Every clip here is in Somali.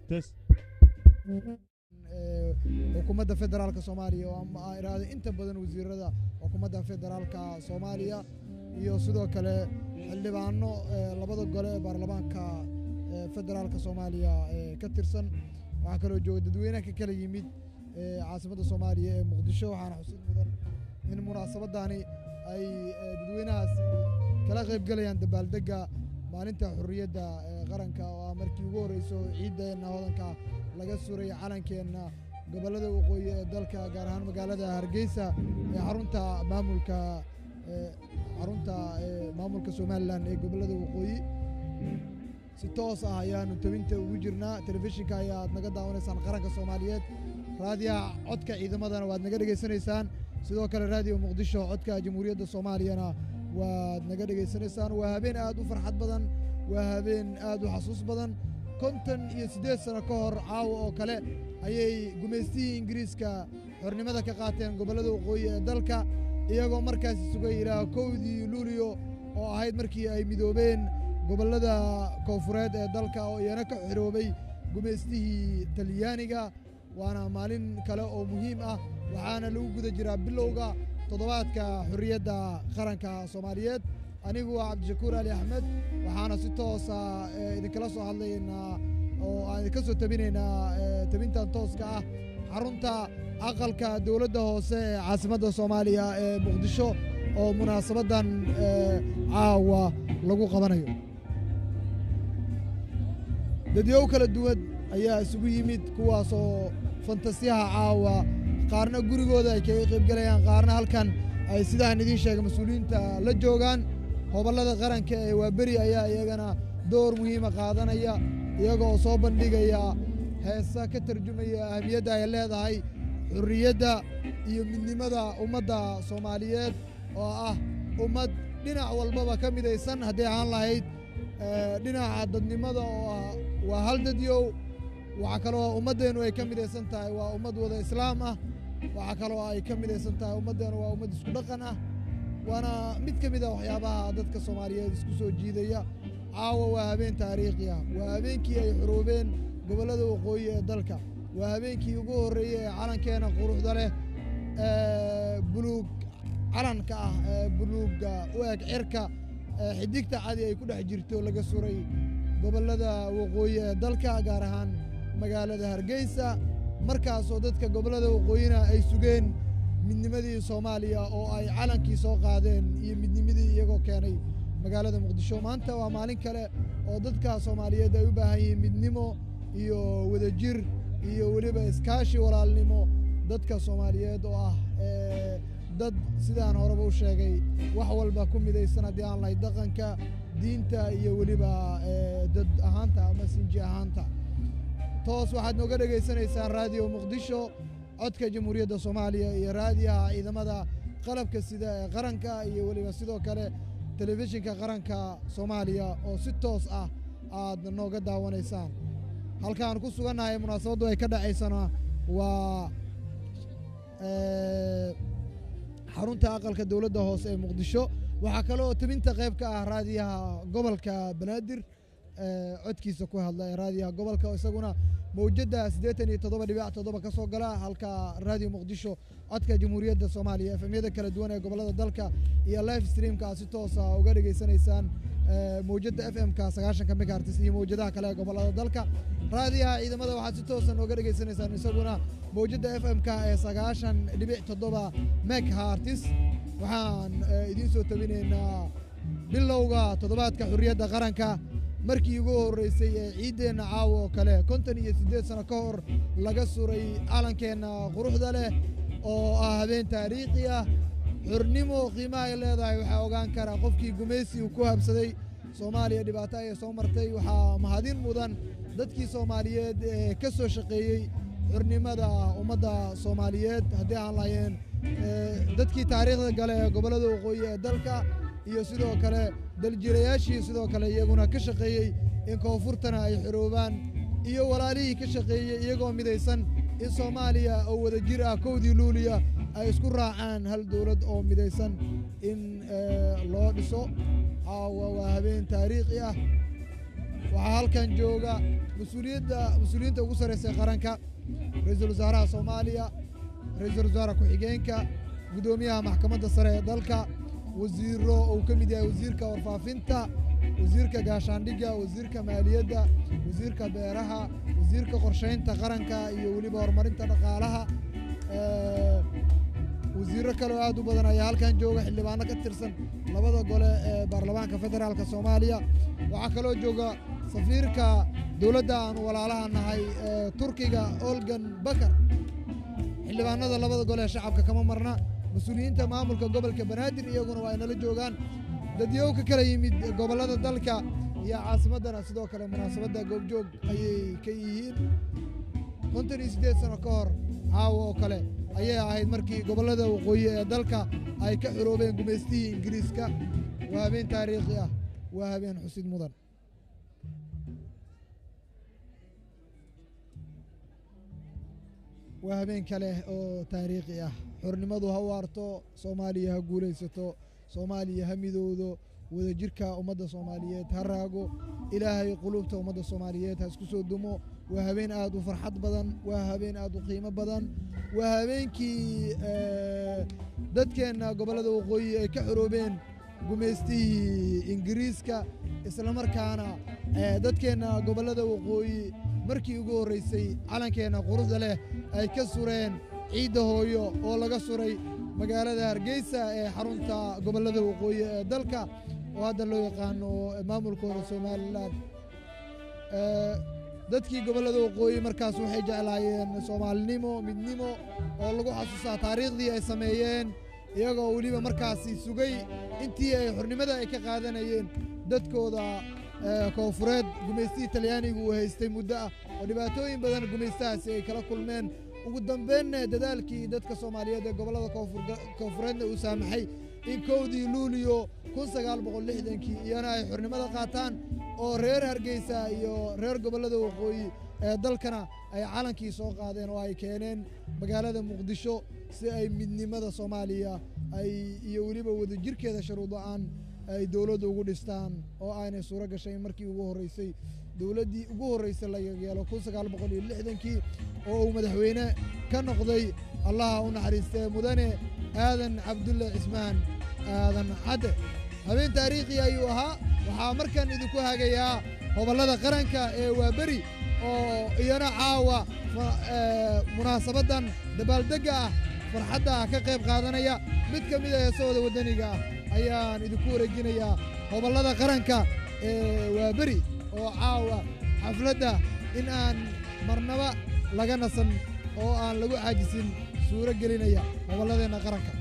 This. xukuumadda federaalka Soomaaliya oo ama iraada inta badan wasiirada xukuumadda federaalka Soomaaliya iyo sidoo kale xildhibaano labada gole ee baarlamaanka federaalka Soomaaliya ka tirsan waxa kale oo jooga dadweynaha ka kala yimid caasimadda Soomaaliya ee Muqdisho waxaana xusid mudan in munaasabadani ay dadweynahaas kala qayb galayaan dabaaldega maalinta xurriyadda qaranka oo markii ugu horeyso ciideena hodanka laga suray calankeena gobolada waqooyi ee dalka gaar ahaan magaalada Hargeysa ee maamulka Somaliland ee gobolada waqooyi si toos ah ayaanu tabinta ugu jirnaa telefishinka ayaad naga daawanaysaan qaranka Soomaaliyeed raadiyaha codka ciidamadana waad naga dhageysanaysaan sidoo kale raadiyo Muqdisho codka Jamhuuriyadda Soomaaliyana waad naga dhageysanaysaan waa habeen aad u farxad badan waa habeen aad u xasuus badan 58 sano ka hor caawa oo kale ayay gumeystii Ingiriiska xornimada ka qaateen gobolada waqooyi ee dalka iyagoo markaas sugay ilaa 1 Luulyo oo ahayd markii ay midoobeen gobolada koonfureed ee dalka oo iyana ka xiroobay gumeystii Talyaaniga waana maalin kale oo muhiim ah waxaana lagu guda jiraa bilowga toddobaadka xurriyadda qaranka Soomaaliyeed anigu waa Cabdishakuur Ali Axmed waxaana si toos ah idinkala soo hadlaynaa oo aan ka soo tabinaynaa tabintan tooska ah xarunta aqalka dawladda hoose ee caasimadda Soomaaliya ee Muqdisho oo munaasabadan caawa lagu qabanayo dadyow kala duwan ayaa isugu yimid kuwaasoo fantasiyaha caawa qaarna gurigooda ay kaga qayb galayaan qaarna halkan ay sidaan idiin sheegay mas'uuliyiinta la joogaan gobolada qaranka ee Waaberi ayaa iyagana door muhiim ah qaadanaya iyagoo soo bandhigaya heesa ka tarjumaya ahmiyadda ay leedahay xurriyadda iyo midnimada ummadda Soomaaliyeed oo ah ummad dhinac walbaba ka midaysan haddii aan lahayd dhinaca dadnimada oo waa hal dadyow waxa kale oo ummaddeenu ay ka midaysan tahay waa ummad wada islaam ah waxa kale oo ay ka midaysan tahay ummaddeenu waa ummad isku dhaqan ah waana mid ka mid ah waxyaabaha dadka Soomaaliyeed isku soo jiidaya caawa waa habeen taariikhi ah waa habeenkii ay xuruubeen gobolada waqooyi ee dalka waa habeenkii ugu horreeyay ee calankeena quruxda leh buluug calanka ah buluugga u eg cirka xidigta cadi ay ku dhex jirto laga suray gobolada waqooyi ee dalka gaar ahaan magaalada Hargeysa markaasoo dadka gobolada waqooyina ay sugeen midnimadii Soomaaliya oo ay calankii soo qaadeen iyo midnimadii iyagoo keenay magaalada Muqdisho maanta waa maalin kale oo dadka Soomaaliyeed ay u baahan yihiin midnimo iyo wadajir iyo waliba iskaashi walaalnimo dadka Soomaaliyeed oo ah dad sidaan horeba u sheegay wax walba ku midaysan haddii aan lahayd dhaqanka diinta iyo waliba dad ahaanta ama sinji ahaanta toos waxaad nooga dhageysanaysaan raadiyo Muqdisho codka Jamhuuriyadda Soomaaliya iyo raadiyaha ciidamada qalabka sida ee qaranka iyo waliba sidoo kale telefishinka qaranka Soomaaliya oo si toos ah aad nooga daawanaysaan halkaan ku sugannahay munaasabadu ay ka dhacaysana waa xarunta aqalka dawladda hoose ee Muqdisho waxa kale oo tabinta qayb ka ah raadiyaha gobolka Banaadir codkiisa ku hadlay raadiyaha gobolka isaguna mowjadda 87.7 ka soo gala halka raadiyo muqdisho codka jamhuuriyadda soomaaliya efemyada kala duwan ee gobollada dalka iyo live streamka si toos ah uga dhageysanaysaan mowjadda fmka 90 megahertz iyo mowjadaha kale ee gobollada dalka raadiyaha ciidamada waxaad si toosan uga dhageysanaysaan isaguna mowjadda fmka ee 90.7 megahertz waxaan idiin soo tabinaynaa bilowga toddobaadka xurriyadda qaranka markii ugu horeysay ee ciideenna caawa oo kale 58 sano ka hor laga suray calankeenna quruxda leh oo ah habeen taariikhi ah xurnimo qiimaha ay leedahay waxaa ogaan kara qofkii gumaysi uu ku habsaday soomaaliya dhibaato ay soo martay waxaa mahadin mudan dadkii soomaaliyeed ee ka soo shaqeeyey xurnimada ummadda soomaaliyeed haddii aan lahayeen dadkii taariikhda gale ee gobollada waqooyi ee dalka iyo sidoo kale daljirayaashii sidoo kale iyaguna ka shaqeeyey in koonfurtana ay xoroobaan iyo walaalihii ka shaqeeyey iyagoo midaysan in soomaaliya oo wada jir ah 1 luuliya ay isku raacaan hal dowlad oo midaysan in loo dhiso caawa waa habeen taariikhi ah waxaa halkan jooga mas-uuliyiinta ugu sarreysay qaranka ra-iisul wasaaraha soomaaliya ra-iisul wasaare ku-xigeenka guddoomiyaha maxkamadda sare ee dalka wasiiro uu ka mid yahay wasiirka warfaafinta wasiirka gaashaandhigga wasiirka maaliyadda wasiirka beeraha wasiirka qorshaynta qaranka iyo weliba horumarinta dhaqaalaha wasiirro kale oo aad u badan ayaa halkan jooga xildhibaano ka tirsan labada gole ee baarlamaanka federaalka soomaaliya waxaa kaloo jooga safiirka dowladda aanu walaalaha nahay turkiga olgan bakar xildhibaanada labada gole ee shacabka kama marna mas-uuliyiinta maamulka gobolka banaadir iyaguna waa inala joogaan dadyow ka kala yimid gobollada dalka iyo caasimaddana sidoo kale munaasabadda goobjoog ayay ka yihiin 58 sano ka hor caawa oo kale ayay ahayd markii gobollada waqooyi ee dalka ay ka xoroobeen gumaystihii ingiriiska waa habeen taariikhi ah waa habeen xusid mudan waa habeen kale oo taariikhi ah xornimadu ha waarto soomaaliya ha guulaysato soomaaliya ha midowdo wadajirka ummadda soomaaliyeed ha raago ilaahay qulubta ummadda soomaaliyeed ha isku soo dumo waa habeen aad u farxad badan waa habeen aad u qiimo badan waa habeenkii dadkeenna gobollada waqooyi ay ka xoroobeen gumaystihii ingiriiska islamarkaana dadkeenna gobollada waqooyi markii ugu horreysay calankeenna quruxda leh ay ka sureen ciidda hooyo oo laga suray magaalada hargeysa ee xarunta gobollada waqooyi ee dalka oo hadda loo yaqaano maamulkooda somalilan dadkii gobollada waqooyi markaas waxay jeclaayeen soomaalinimo midnimo oo lagu xasuusaa taariikhdii ay sameeyeen iyagoo weliba markaasi sugay intii ay xornimada ay ka qaadanayeen dadkooda koonfureed gumaystihii talyaanigu uu haystay muddo ah oo dhibaatooyin badan gumaystahaasi ay kala kulmeen ugu dambeynna dadaalkii dadka soomaaliyeed ee gobollada koonfureedna uu saamaxay in 1 luuliyo 1960kii iyana ay xornimada qaataan oo reer hargeysa iyo reer gobollada waqooyi ee dalkana ay calankii soo qaadeen oo ay keeneen magaalada muqdisho si ay midnimada soomaaliya ay iyo weliba wadajirkeeda shuruud la'aan ay dowladda ugu dhistaan oo aanay suuro gashay markii ugu horreysay dowladdii ugu horreysay laga yeelo 1960kii oo uu madaxweyne ka noqday allaha u naxariistee mudane aadan cabdulle cismaan aadan cadde habeen taariikhi ayuu ahaa waxaa markan idinku hagayaa gobollada qaranka ee waaberi oo iyana caawa munaasabaddan dabaaldegga ah farxadda ka qayb qaadanaya mid ka mid a heesahooda waddaniga ah ayaan idinku wareejinayaa gobollada qaranka ee waaberi oo caawa xafladda in aan marnaba laga nasan oo aan lagu caajisin suuro gelinaya gobolladeenna qaranka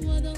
Wada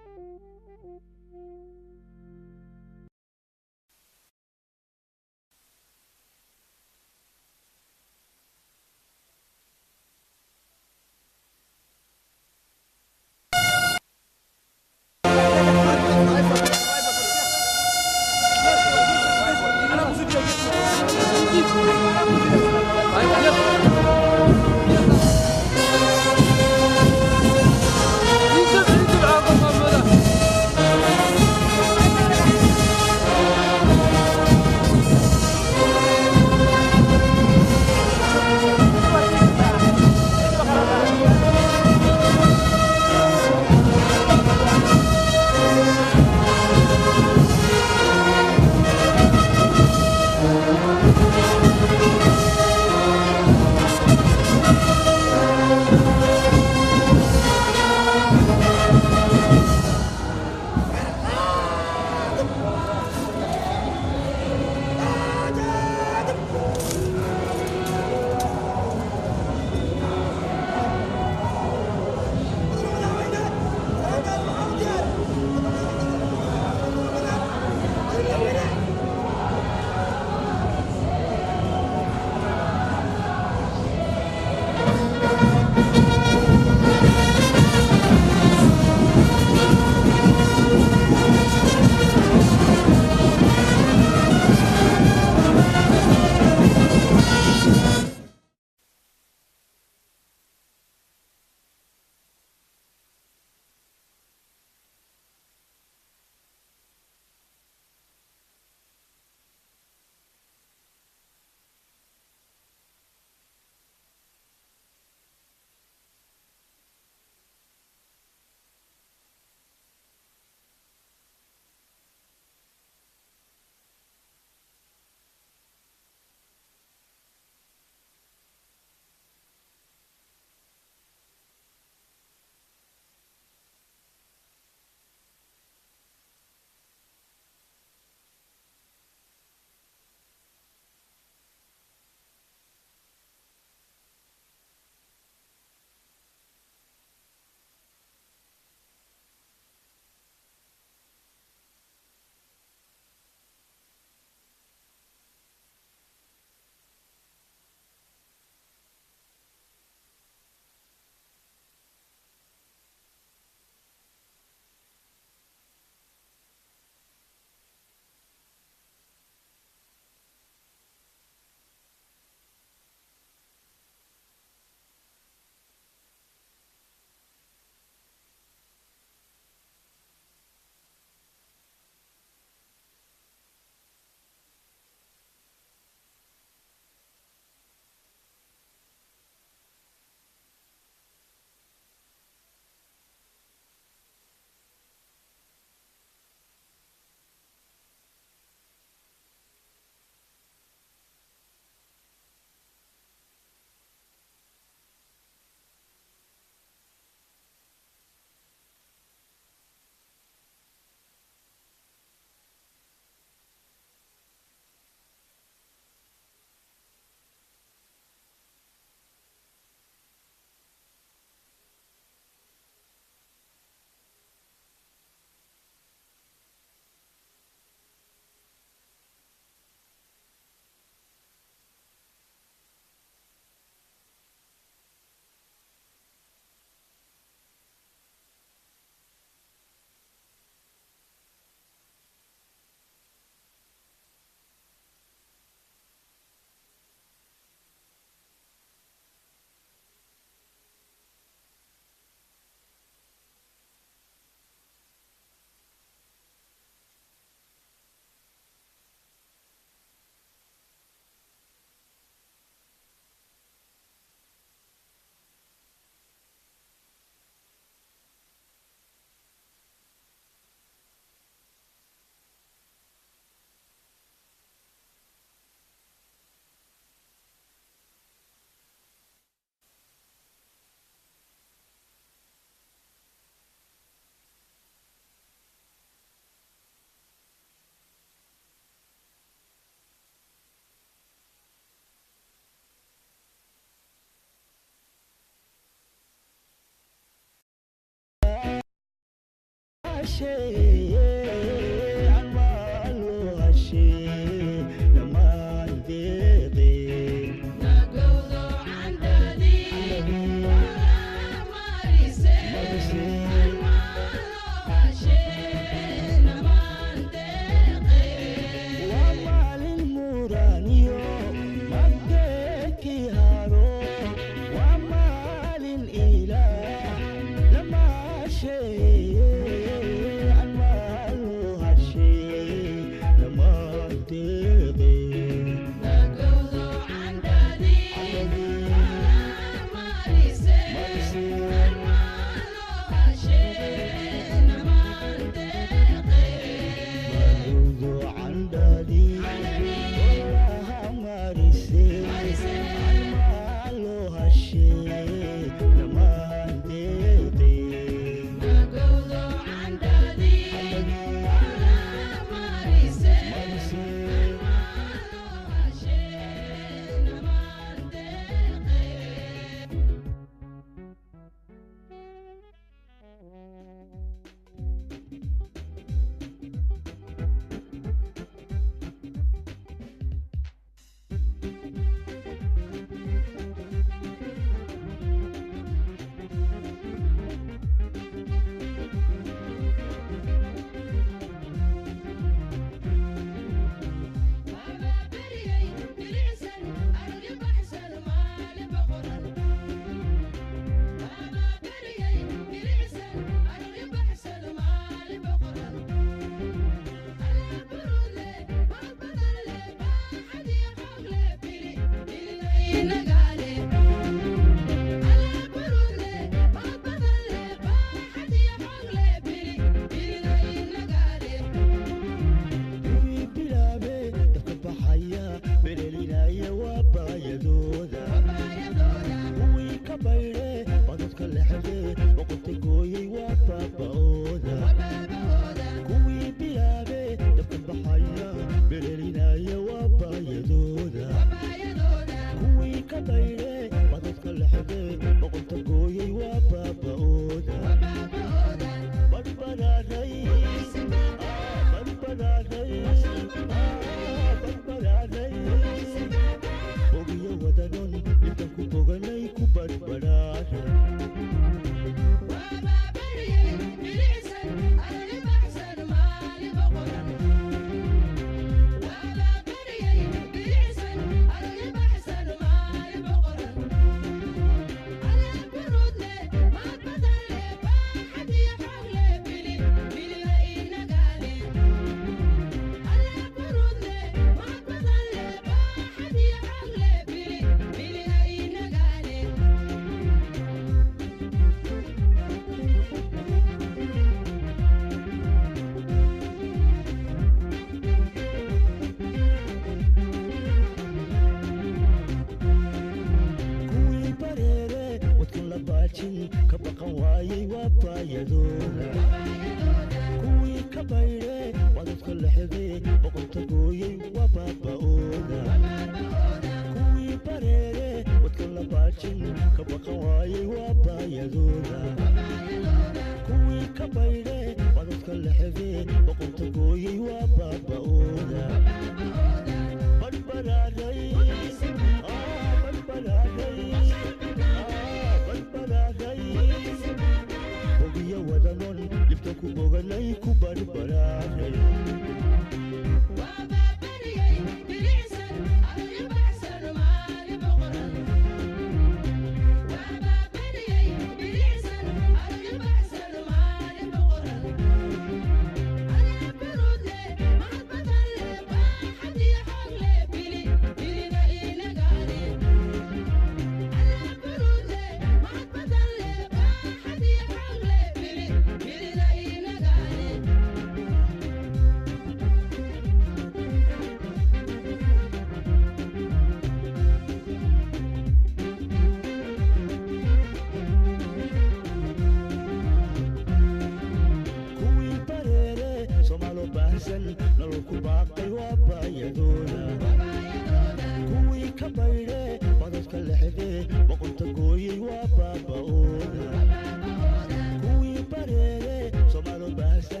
Kuwi bareere Soomaalo baahsan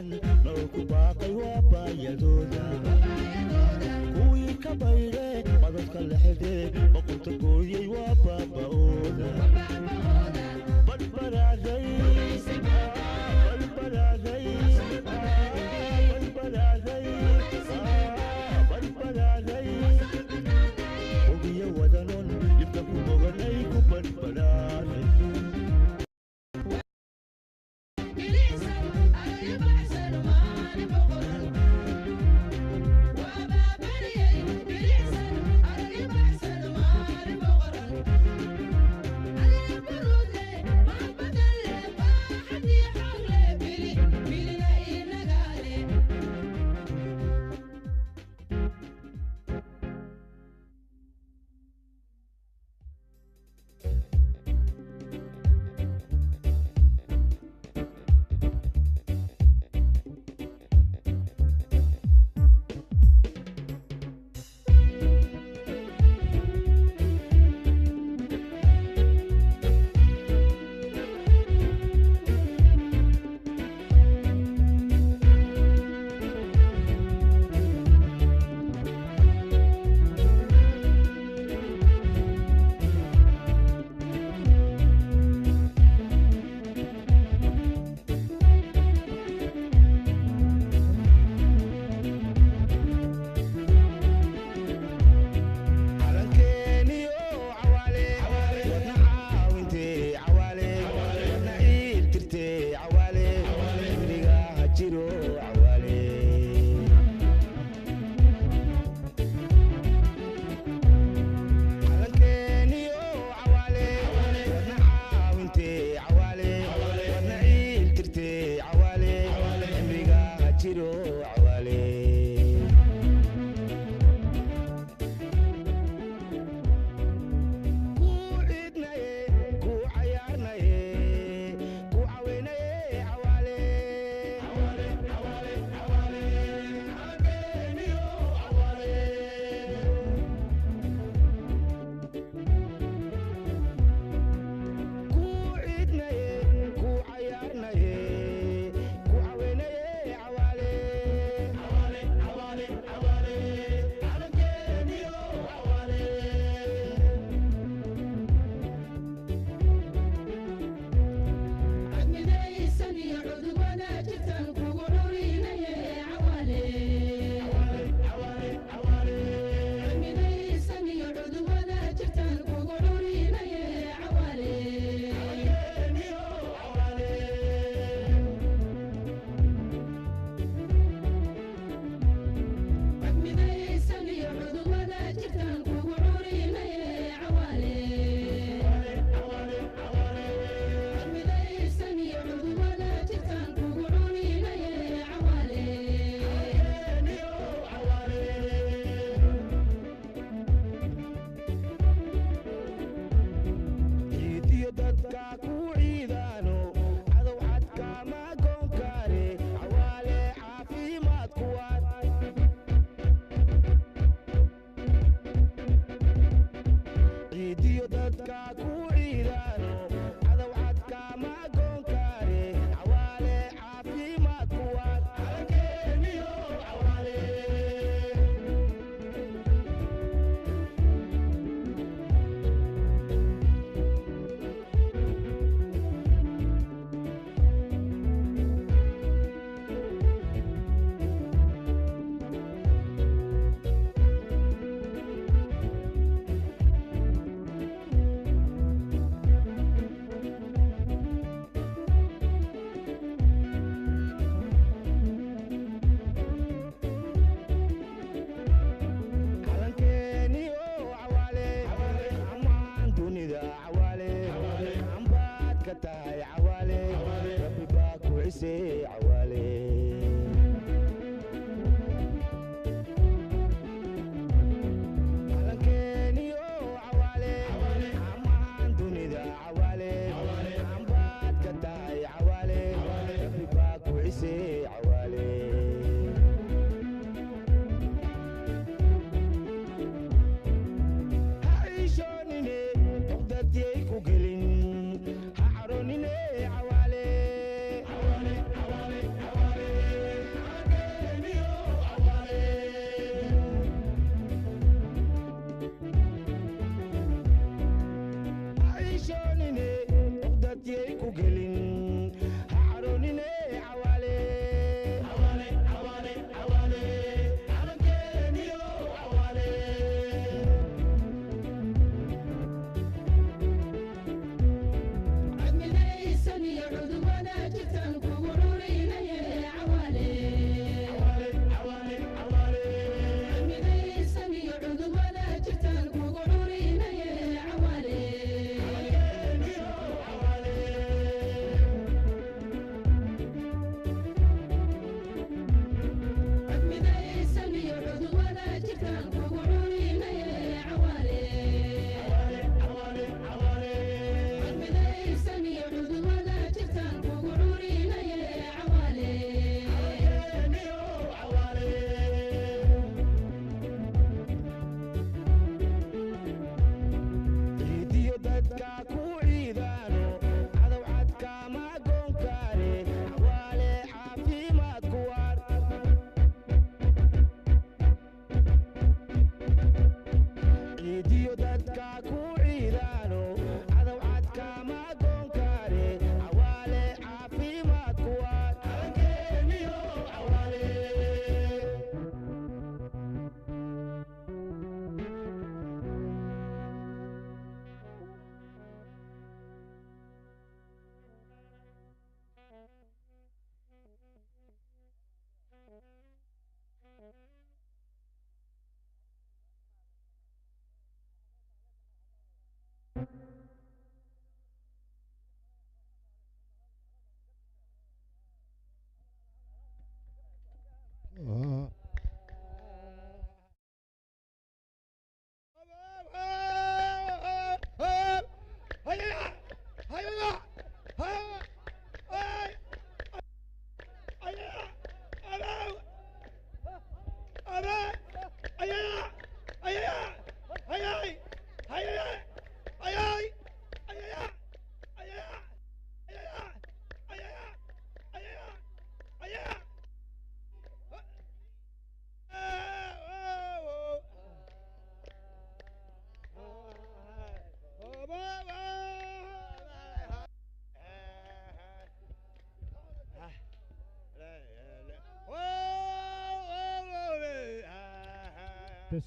بس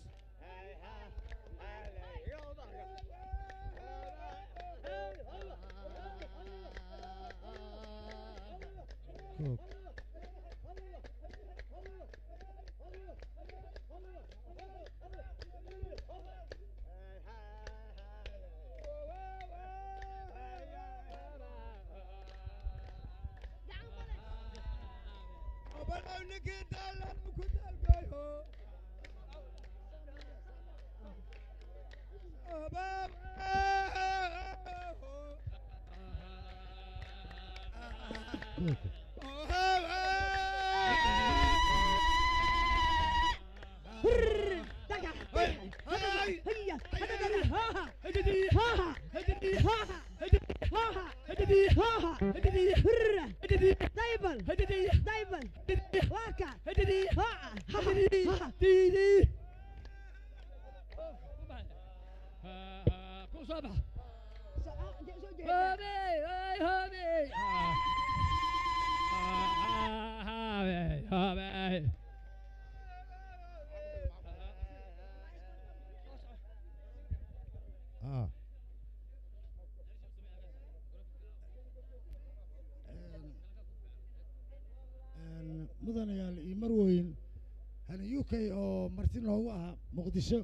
كوك mudanayaal iyo marweyn hani UK oo marti noogu ah Muqdisho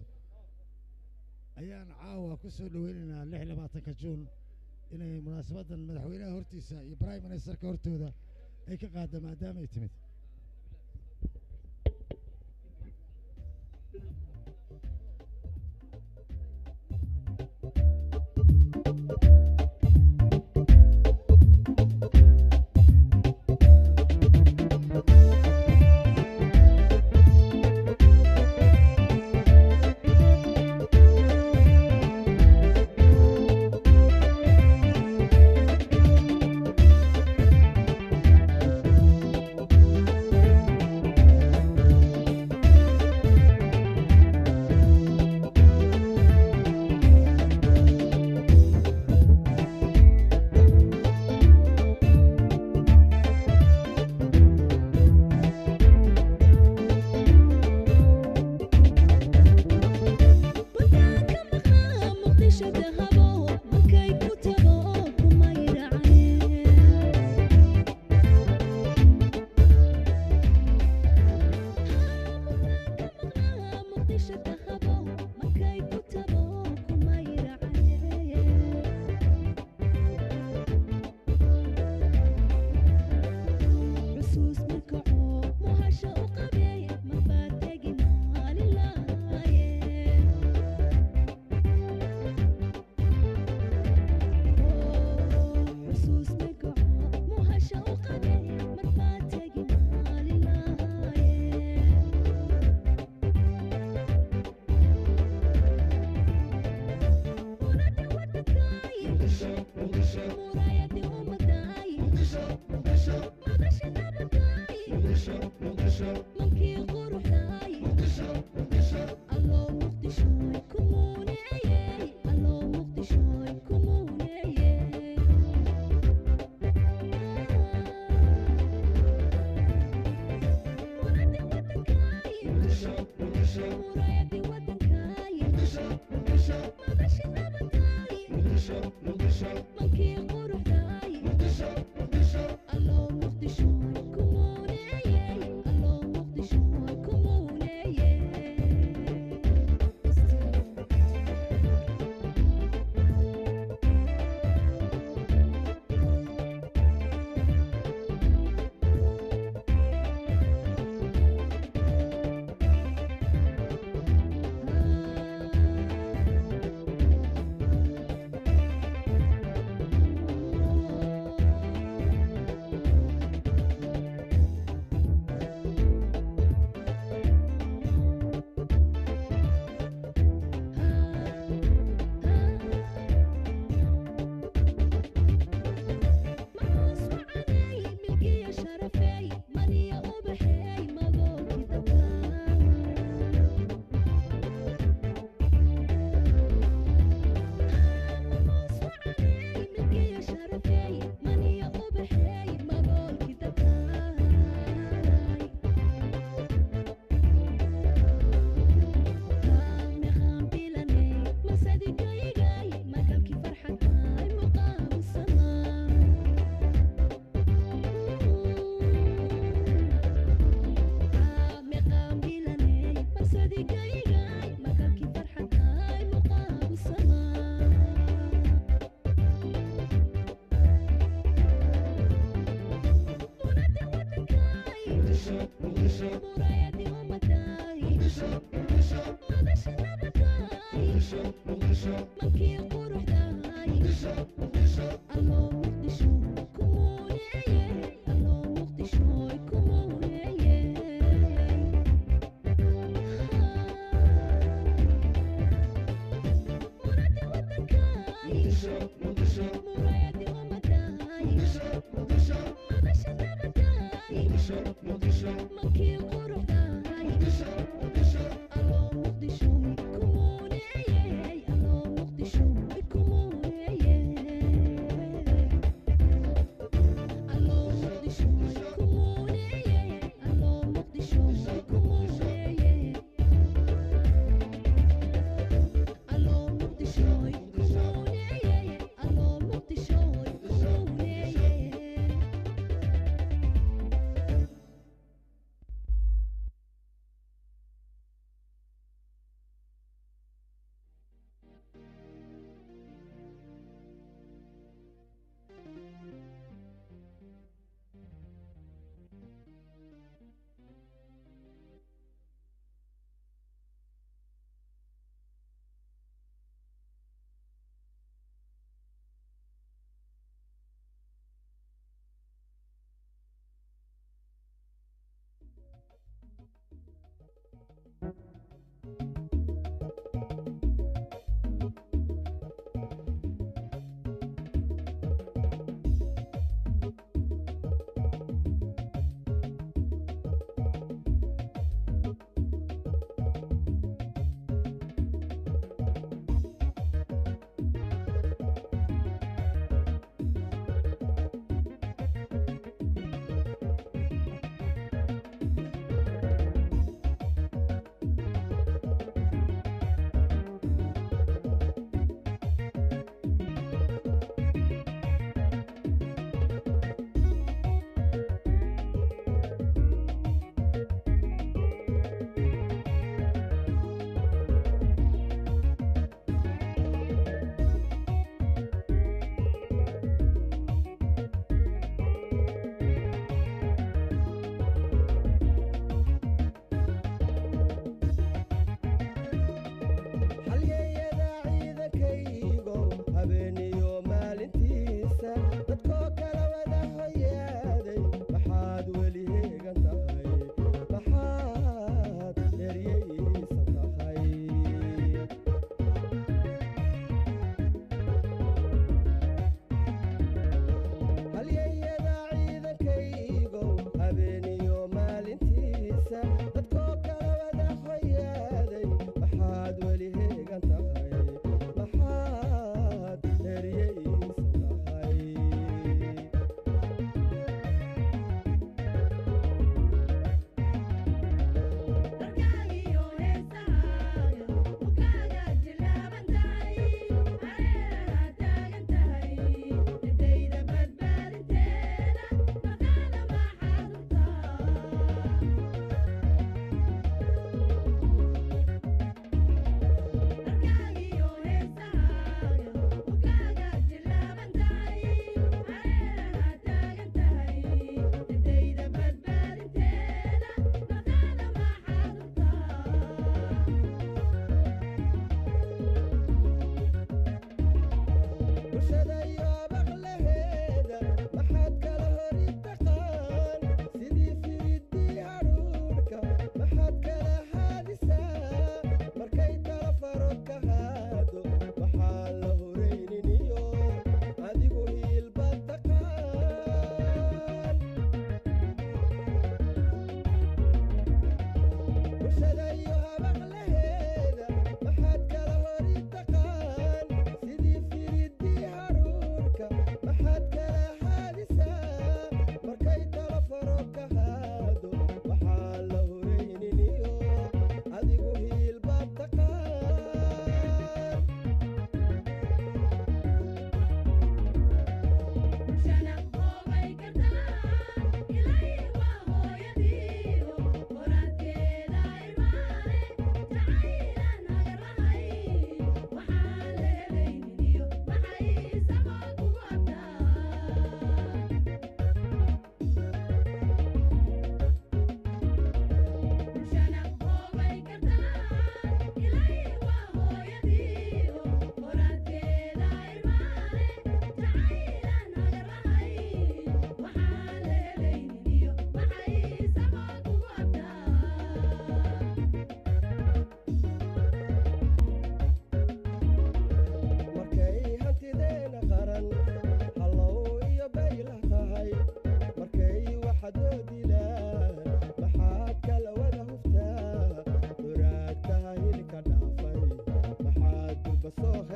ayaan caawa ku soo dhaweynaynaa 26 Juun inay munaasabadan madaxweynaha hortiisa iyo prime ministerka hortooda ay ka qaado maadaama ay timid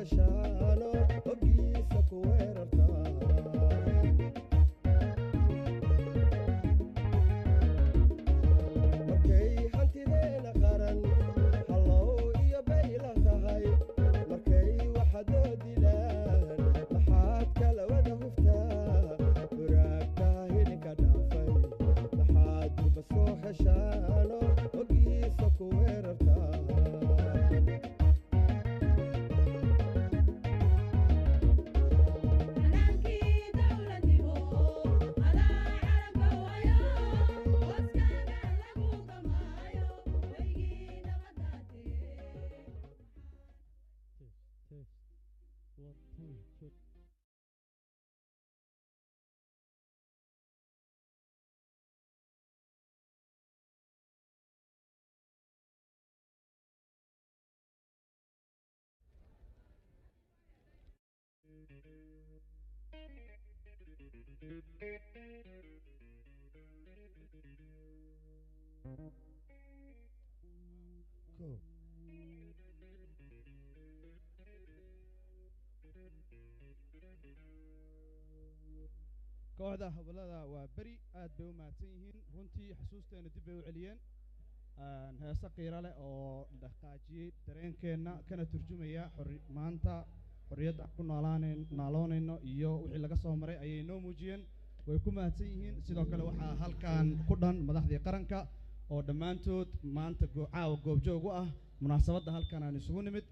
heshaano hoggiisa ku weerartaa markay hantideena qaran hallow iyo bayla tahay markay waxadoo dilaan maxaad kala wada huftaa waraagtaa hidinka dhaafay maxaad duba soo heshaano hoggiisa ku weerartaa Go. kooxda habalada waa beri aad bay u mahadsan yihiin runtii xusuusteena dib bay u celiyeen heese qiiro leh oo dhaqaajiyey dareenkeenna kana turjumaya maanta xorriyadda aan ku naaloonayno iyo wixii laga soo maray ayay noo muujiyeen way ku mahadsan yihiin sidoo kale waxaa halkan ku dhan madaxdii qaranka oo dhammaantood maanta caawa goobjoog u ah munaasabadda halkan aan isugu nimid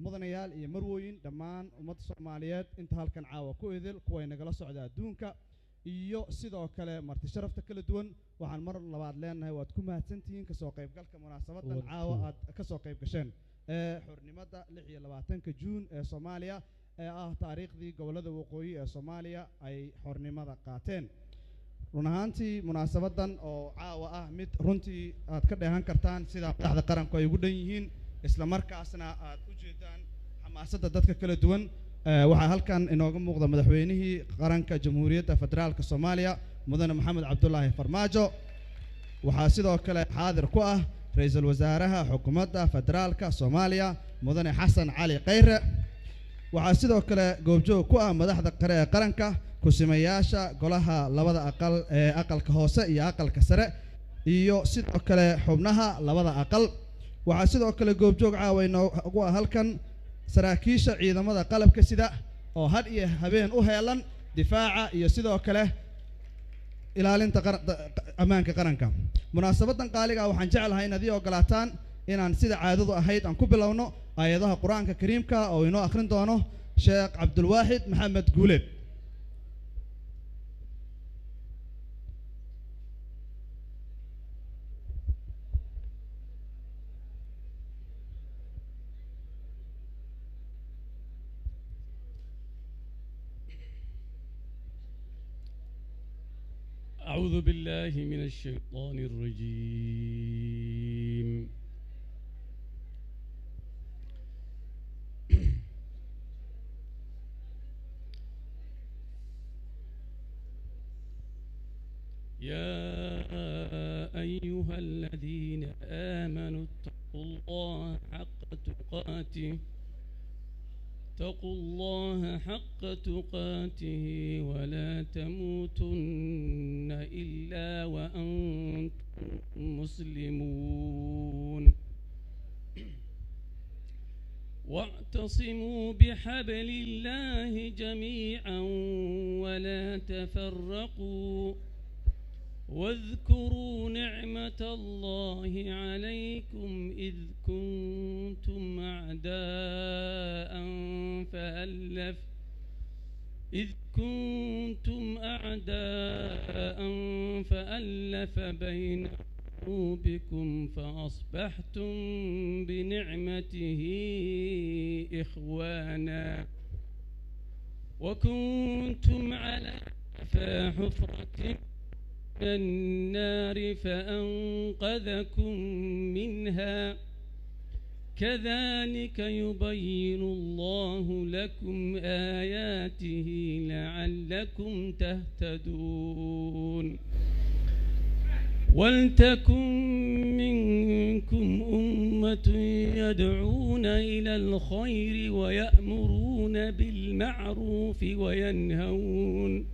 mudanayaal iyo marwooyin dhammaan ummadda Soomaaliyeed inta halkan caawa ku idil kuwa nagala socda adduunka iyo sidoo kale marti sharafta kala duwan waxaan mar labaad leenahay waad ku mahadsantihiin ka soo qaybgalka munaasabaddan caawa aad ka soo qayb gasheen xornimada 26 Juun ee Soomaaliya ee ah taariikhdii gobolada waqooyi ee Soomaaliya ay xornimada qaateen run ahaantii munaasabaddan oo caawa ah mid runtii aad ka dheehan kartaan sida madaxda qaranku ay ugu dhan yihiin isla markaasna aad u jeedaan xamaasadda dadka kala duwan waxaa halkan inooga muuqda madaxweynihii qaranka Jamhuuriyadda Federaalka Soomaaliya mudane Maxamed Cabdullaahi Farmaajo waxaa sidoo kale xaadir ku ah ra'iisul wasaaraha xukuumadda federaalka Soomaaliya mudane Xasan Cali Khayre waxaa sidoo kale goobjoog ku ah madaxda qaranka kusimayaasha golaha labada aqal ee aqalka hoose iyo aqalka sare iyo sidoo kale xubnaha labada aqal waxaa sidoo kale goobjoog caawayno ugu halkan saraakiisha ciidamada qalabka sida oo had iyo habeen u heelan difaaca iyo sidoo kale ilaalinta ammaanka qaranka munaasabadan qaaliga waxaan jecelahay in adii ogolaataan inaan sida caadadu ahayd aan ku bilowno aayadaha quraanka kariimka oo inoo akhrin doono Sheekh Cabdulwaahid Maxamed Guuleed أعوذ بالله من الشيطان الرجيم يا أيها الذين آمنوا اتقوا الله حق تقاته اتقوا الله حق تقاته ولا تموتن إلا وأنتم مسلمون واعتصموا بحبل الله جميعا ولا تفرقوا واذكروا نعمة الله عليكم إذ كنتم أعداء فألف بين قلوبكم فأصبحتم بنعمته إخوانا وكنتم على شفا حفرة النار فأنقذكم منها كذلك يبين الله لكم آياته لعلكم تهتدون ولتكن منكم أمة أمة يدعون إلى الخير ويأمرون بالمعروف وينهون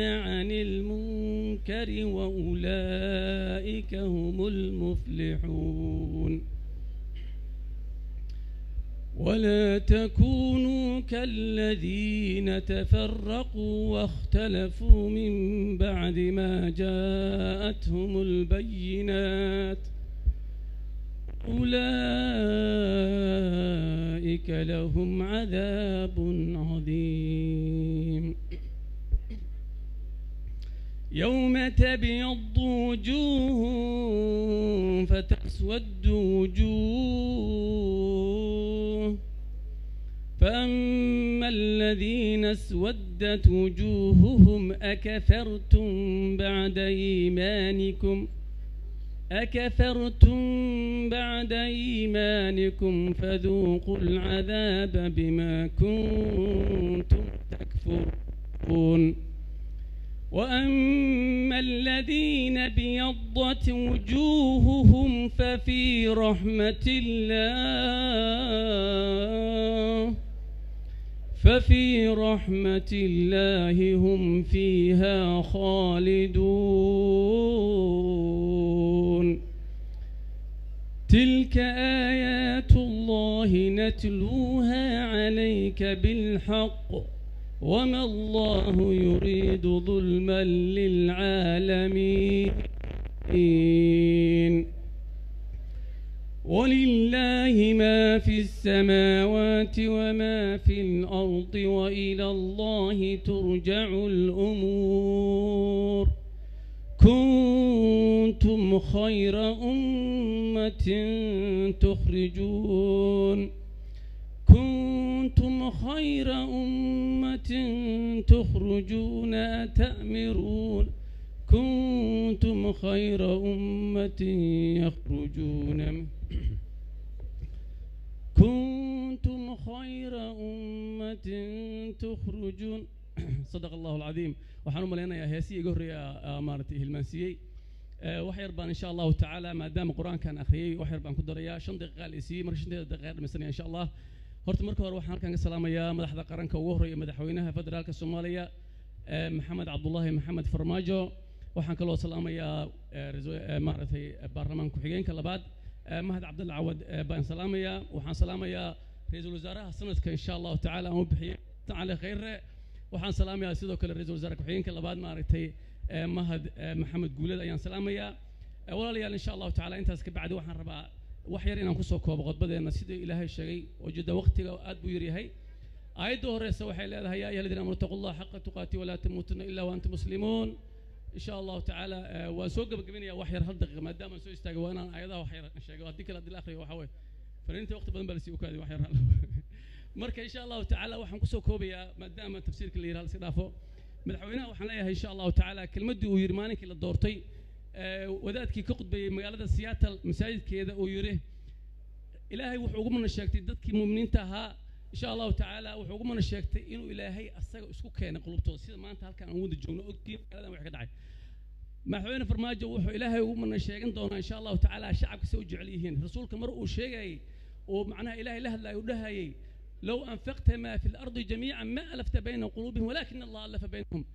عن المنكر وأولئك هم المفلحون ولا تكونوا كالذين تفرقوا واختلفوا من بعد ما جاءتهم البينات أولئك لهم عذاب عظيم يوم تبيض وجوه فتسود وجوه فأما الذين اسودت وجوههم أكفرتم بعد إيمانكم فذوقوا العذاب بما كنتم تكفرون وأما الذين ابيضت وجوههم ففي رحمة الله هم فيها خالدون تلك آيات الله نتلوها عليك بالحق وما الله يريد ظلما للعالمين ولله ما في السماوات وما في الأرض وإلى الله ترجع الأمور كنتم خير أمة تخرجون صدق الله العظيم وحنو ملينا يا هيسي قهري يا مارتي هلمانسيي وحير بان إن شاء الله تعالى ما دام القرآن كان أخري وحير بان كدر يا شن دقيقة ليسي مرة شن دقيقة مثلا إن شاء الله هرت مركو روح كان السلام يا مدح ذكران كوهري مدحوينها فدرالك الصومالية محمد عبد الله محمد فرماجو وحن كلو سلام يا مارتي برلمان كحجين كلاباد مهد عبد الله عود بان سلام يا وحن سلام يا رئيس الوزراء سنتك إن شاء الله تعالى مبحي تعالى خير وحن سلام يا سيدو كل رئيس الوزراء كحجين كلاباد مارتي مهد محمد جولد أيان سلام يا ولا إن شاء الله تعالى أنت اسك بعد وحن ربع وحير إن كسوك وبغض بدأنا سيد إلهي الشيء وجد وقت أد بيري هاي أيده رئيس وحيل هذا هي الذين آمنوا اتقوا الله حق تقاته ولا تموتن إلا وأنتم مسلمون إن شاء الله تعالى وسوق بقبني وحير هالدق ما دام نسوي استجوا وأنا أيضا وحير الشيء وهديك الأرض الآخر وحوي فأنت وقت بدن بلسي وكذا وحير مركز إن شاء الله تعالى وحن كسوك هوبيا ما دام تفسير كل يرال سدافو مدحوينها وحن لها إن شاء الله تعالى كلمة ويرماني كلا دورتي وذاتك كقد بمقالة سياتل مساجد كذا ويره إلهي وحكمنا الشيكتي ضدك مؤمنين تها إن شاء الله تعالى وحكمنا الشيكتي إنه إلهي أصدق اسكو كان قلوبته سيد ما أنت هالكان عمود الجنة أكتين هذا وحكي دعي ما حوينا فرماجة وحو إلهي ومن الشيكين دونا إن شاء الله تعالى شعبك سوج عليهن رسولك مرء شيء ومعناها إلهي له لا يدهي لو أنفقت ما في الأرض جميعا ما ألفت بين قلوبهم ولكن الله ألف بينهم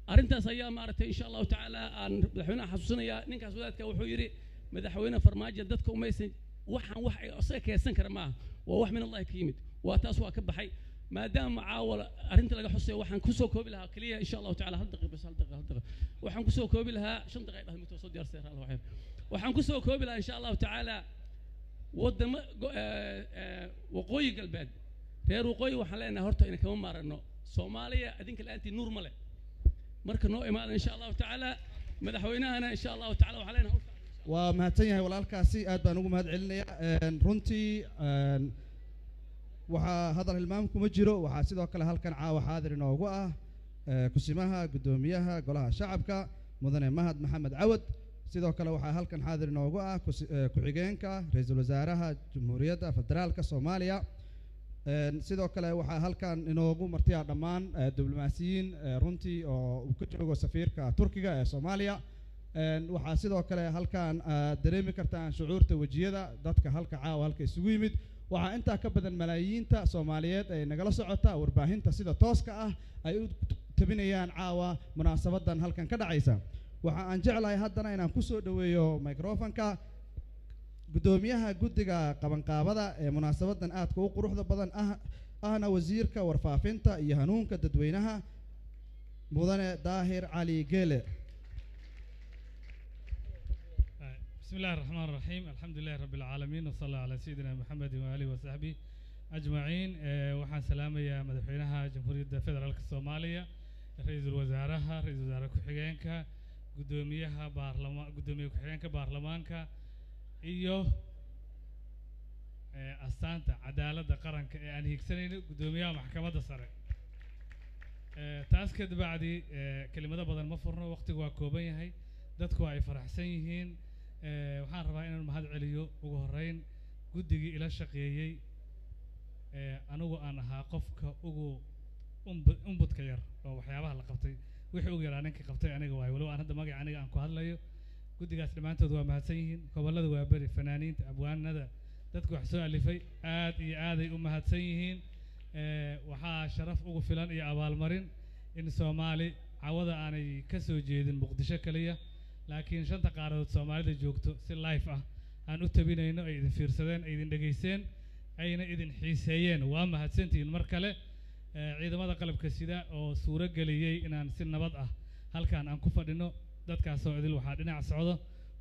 أرنتا سيا مارتي إن شاء الله تعالى مدحوينا حسوسنا يا نينكاس ودادك وحويري مدحوينا فرماجة دتك وميسن وحن وحي أصيك يا سنكر معه ووح من الله كيمد وتاسوا كبحي ما دام عاول أرنت لقى حسي وحن كسو كوبلها كلية إن شاء الله تعالى هالدقيقة بس هالدقيقة وحن كسو كوبلها شن دقيقة المتوسط ديار سير الوحيد وحن كسو كوبلها إن شاء الله تعالى ودم وقوي قلباد غير وقوي وحلينا هرتا إن كمان مرة سوماليا أدينك الآن نور ملء مركز نوع إمام إن شاء الله تعالى مدحوينها أنا إن شاء الله تعالى وحلينا هرتا ومهتنيها walaalkaasi aad baan ugu mahad celinayaa runtii waxa hadal hilmaam kuma jiro waxa sidoo kale halkan caawa xaadir inoogu ah kusimaha gudoomiyaha golaha shacabka mudane mahad maxamed cawad sidoo kale waxa halkan xaadir inoogu ah ku-xigeenka ra'iisul wasaaraha jamhuuriyadda federaalka Soomaaliya sidoo kale waxaa halkan inoogu martiya dhammaan diblomaasiyiin runtii oo uu ka joogo safiirka Turkiga ee Soomaaliya waxaa sidoo kale halkan dareemi kartaan shucuurta wajiyada dadka halka caawa halka isugu yimid waxaa intaa ka badan malaayiinta Soomaaliyeed ay nagala socota warbaahinta sida tooska ah ay u tabinayaan caawa munaasabadan halkan ka dhacaysa waxa aan jeclahay haddana inaan ku soo dhaweeyo microfonka gudoomiyaha guddiga qabanqaabada ee munaasabadan aadka u quruxda badan ahna wasiirka warfaafinta iyo hanuunka dadweynaha mudane Daahir Cali Geele. بسم الله الرحمن الرحيم الحمد لله رب العالمين وصلى الله على سيدنا محمد وآله وصحبه أجمعين وحان سلامة يا مدحوينها جمهورية فدرالك الصومالية رئيس الوزراء كحيانك قدوميها بارلمان قدومية كحيانك بارلمانك iyo astaanta cadaaladda qaranka ee aan higsanayno gudoomiyaha maxkamadda sare taas ka dibacdi kelimado badan ma furno waqtigu waa kooban yahay dadku ay faraxsan yihiin waxaan rabaa inaan mahad celiyo ugu horeyn guddigii ila shaqeeyay anigu aan ahaa qofka ugu umbudka yar oo waxyaabaha la qabtay wixii ugu yaraa ninkii qabtay aniga waay walow aan hadda magaca aniga aan ku hadlayo guddigaas dhammaantood waa mahadsan yihiin gobollada waa beri fanaaniinta abwaanada dadku wax soo alifay aad iyo aaday u mahadsan yihiin waxaa sharaf ugu filan iyo abaalmarin in Soomaali cawada aanay ka soo jeedin Muqdisho kaliya laakiin shanta qaaradood Soomaalida joogto si live ah aan u tabinayno ay idin fiirsadeen ay idin dhageysteen ayna idin xiiseeyeen waa mahadsantihiin mar kale ciidamada qalabka sida oo suuro geliyay inaan si nabad ah halkaan aan ku fadhino dadkaas oo idil waxaa dhinac socdo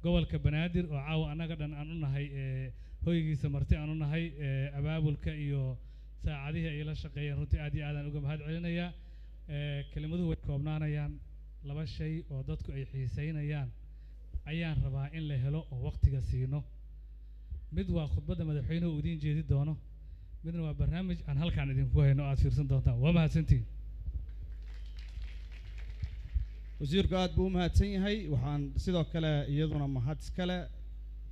gobolka Banaadir oo caawa anaga dhan aan u nahay hoygiisa marti aan u nahay abaabulka iyo saacadihii ay la shaqeeyeen runtii aad iyo aad aan uga mahad celinayaa kelimaduhu way koobnaanayaan laba shay oo dadku ay xiiseynayaan ayaan rabaa in la helo oo waqtiga siino mid waa khudbadda madaxweynuhu uu idin jeedi doono midna waa barnaamij aan halkaan idinku hayno aad fiirsan doontaan waa mahadsantihiin wasiirku aad buu u mahadsan yahay waxaan sidoo kale iyaduna mahad iskale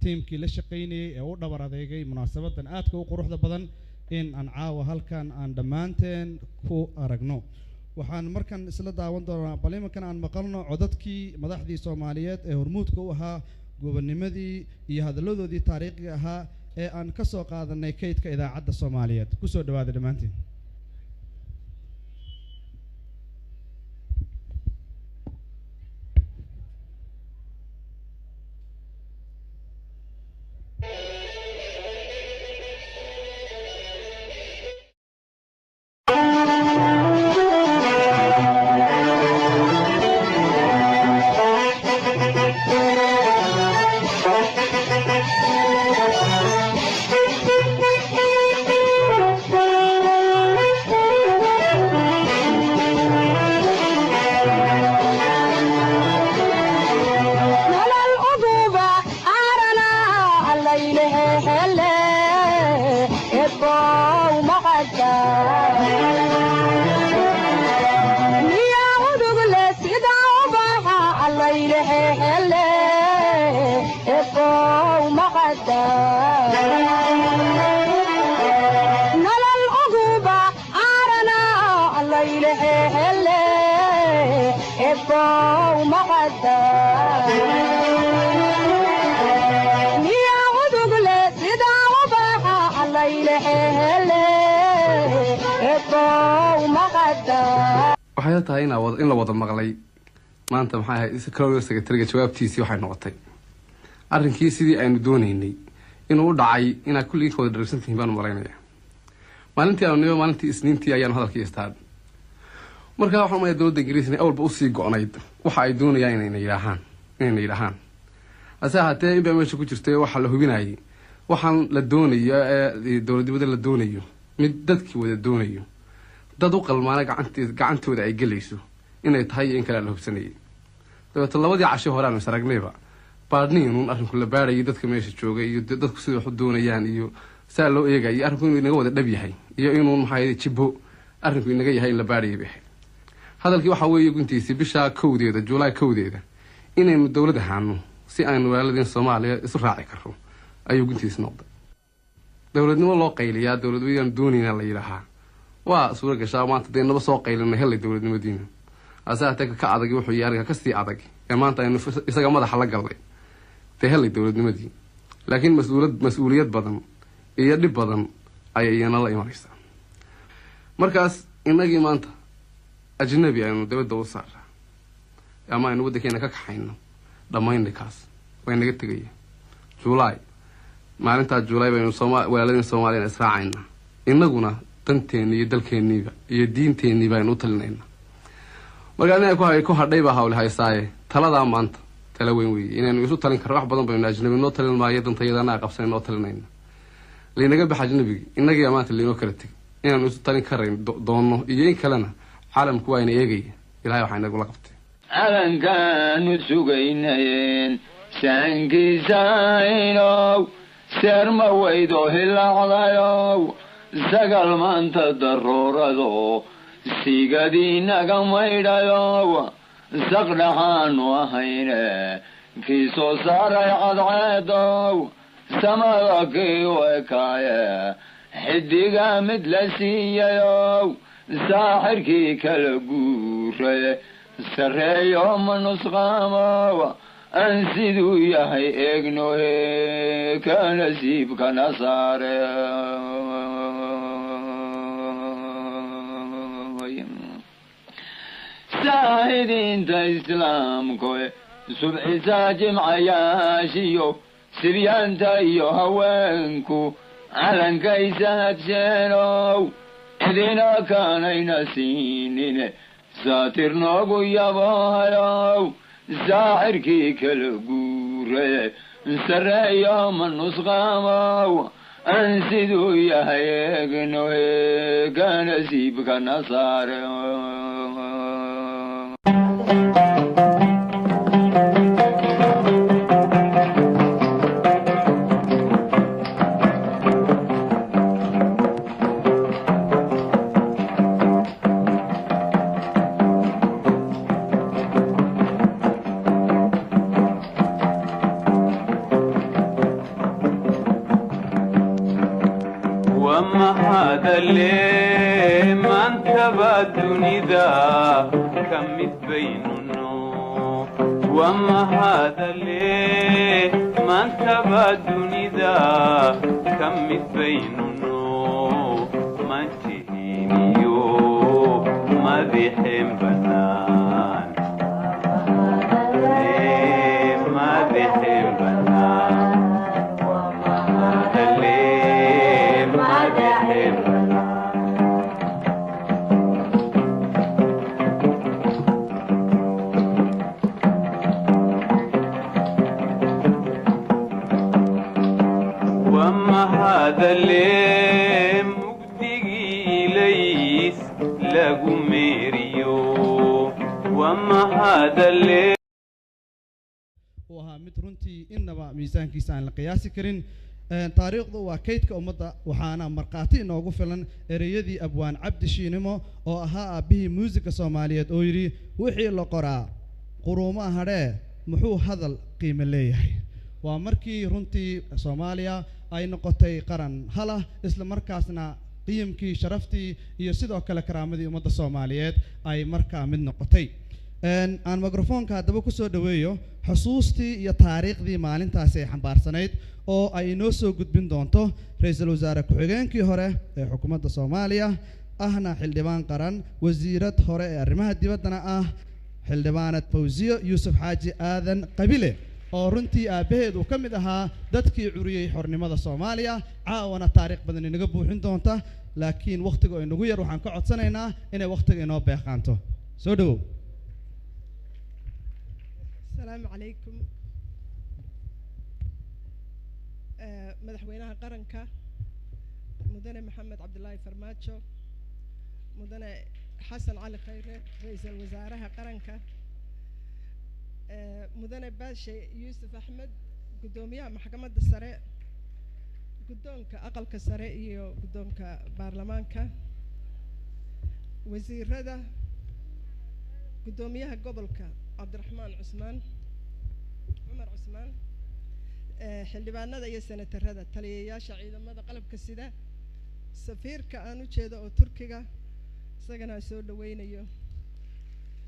tiimkii la shaqaynayay ee u dhabar adeegay munaasabadan aadka u quruxda badan in aan caawa halkan aan dhammaanteen ku aragno waxaan markan isla daawan doonaa bal iminkan aan maqalno codadkii madaxdii Soomaaliyeed ee hormuudka u ahaa gobonnimadii iyo hadalladoodii taariikhiga ahaa ee aan ka soo qaadanay kaydka idaacadda Soomaaliyeed ku soo dhawaada dhammaantiin waxay tahay in la wada maqlay maanta maxay ahayd secretary secretary jawaabtiisii waxay noqotay arrinkii sidii aynu doonaynay inuu u dhacay inaa kulligiin wada dhageysantihiin baan malaynayaa maalintii isniintii ayaan hadalkii istaad markaa waxaan umaleeyaa dowladda Ingiriiska awalba usii go'nayd waxa ay doonayaan inay yidhaahaan hase ahaatee in baa meesha ku jirtay waxa la hubinayay waxaan la doonayo dowladnimada la doonayo mid dadkii wada doonayo dad u qalmaana gacantooda ay gelayso inay tahay in kala la hubsanayay dabeeto labadii casho hore aan saragnayba baadniinun arrinku la baarayay dadka meesha joogay iyo dadku sida wax u doonayaan iyo saa loo eegayay arrinku inuu inaga wada dhab yahay iyo inuu maxay jibbo arrinku inaga yahay in la baarayay bixi hadalkii waxa weeye guntiisii bisha 1 July 1 inaynu dawlad ahaano si aynu walaalin Soomaaliya isu raaci karno ayuu guntiis noqday dowladnimo loo qayliyaa dowladweyaan doonayna la yidhaahaa waa suura gashaa maanta dee naba soo qaylina helay dowladnimadiina asaa teka ka adag wuxuu yahay arrinka kasii adag ee maanta aynu isaga madaxa la galnay dee helay dowladnimadii laakiin mas-uuliyad badan iyo dhib badan ayay iyana la imanaysaa markaas innagii maanta ajnabi aynu dibadda u saaraa ama aynu waddankeena ka kaxayno dhammaynikaas way naga tegaya juulaay maalintaa juulaay baynu walaaladeen soomaaliyana israacaynaa innaguna danteeni iyo dalkeenniiba iyo diinteenniiba aynu u talinaynaa markaa ina ku hadhay baa hawle haysaaye taladaa maanta tala weyn weeye inaynu isu talin karno wax badan baynu ajnabi noo talin maayo dantayadana qabsan noo talinayna laynaga bax ajnabigi innagiiba maanta laynoo kala tegay inaanu isu talin karayn doonno iyo in kalena caalamku waa ina eegaya ilahay waxaa inagula qabtay calankaanu sugaynayeen saankiisaynow seerma weydo hilaacdayow sagal maanta daruurado sigadiinaga maydhayow saqdhaxaanu ahayne kii soo saaray cadceedow samada kii u ekaaye xidiga mid la siiyayow saaxirkii kala guuray sarreeyo ma nusqaamow aan siduu yahay eegnohe ka nasiibkana saare saahidiinta islaamkoe subxisaa jimcayaashiyo sibyaanta iyo haweenku calankaysa hadsheenow cidina kaanayna siinine saatir noogu yabohayow saaxirkii kala guuraye sarreeyo ma nusqaamow aan siduu yahay eegnohe ka nasiibkana saare وما هذا اللي ما انتبه الدنيا كم بيننا ما تهينيو ما بيحب بنان ما بيحب بنان وما هذا اللي ما بيحب هذا اللي مقدقي ليس لقو ميريو وما هذا اللي وها مترنتي إنما ميزان كيسان القياس كرين تاريخ ذو كيتك أمضى وحنا مرقاتي إنه قفلن ريدي أبوان عبد الشينمو أو ها به موسيقى صومالية أويري وحي القراء قروما هذا محو هذا القيمة ليه ومركي رنتي صوماليا ay noqotay qaran hala isla markaasna qiimkii sharaftii iyo sidoo kale karaamadii ummadda Soomaaliyeed ay markaa mid noqotay aan mikrofoonka hadaba ku soo dhaweeyo xusuustii iyo taariikhdii maalintaas ay xambaarsanayd oo ay inoo soo gudbin doonto ra'iisul wasaare ku-xigeenkii hore ee xukuumadda Soomaaliya ahna xildhibaan qaran wasiirad hore ee arrimaha dibaddana ah xildhibaanad Fawziyo Yuusuf Xaaji Aadan Qabile oo runtii aabaheed uu ka mid ahaa dadkii curiyay xornimada Soomaaliya caawana taariikh badan inaga buuxin doonta laakiin waqtiga oo inagu yar waxaan ka codsanaynaa inay waqtiga inoo beeqaanto soo dhawow السلام عليكم مدحوينها قرنكا مدن محمد عبد الله فرماتشو مدن حسن علي خيره رئيس الوزراء قرنكا مدن باشا يوسف أحمد قدومية محكمة السراء قدومك أقل كسراء قدومك برلمانك وزير ردا قدوميها قبلك عبد الرحمن عثمان عمر عثمان xildhibaanada iyo senatarada taliyayaasha ciidamada qalabka sida safiirka aan u jeedo oo turkiga isagana soo dhaweynayo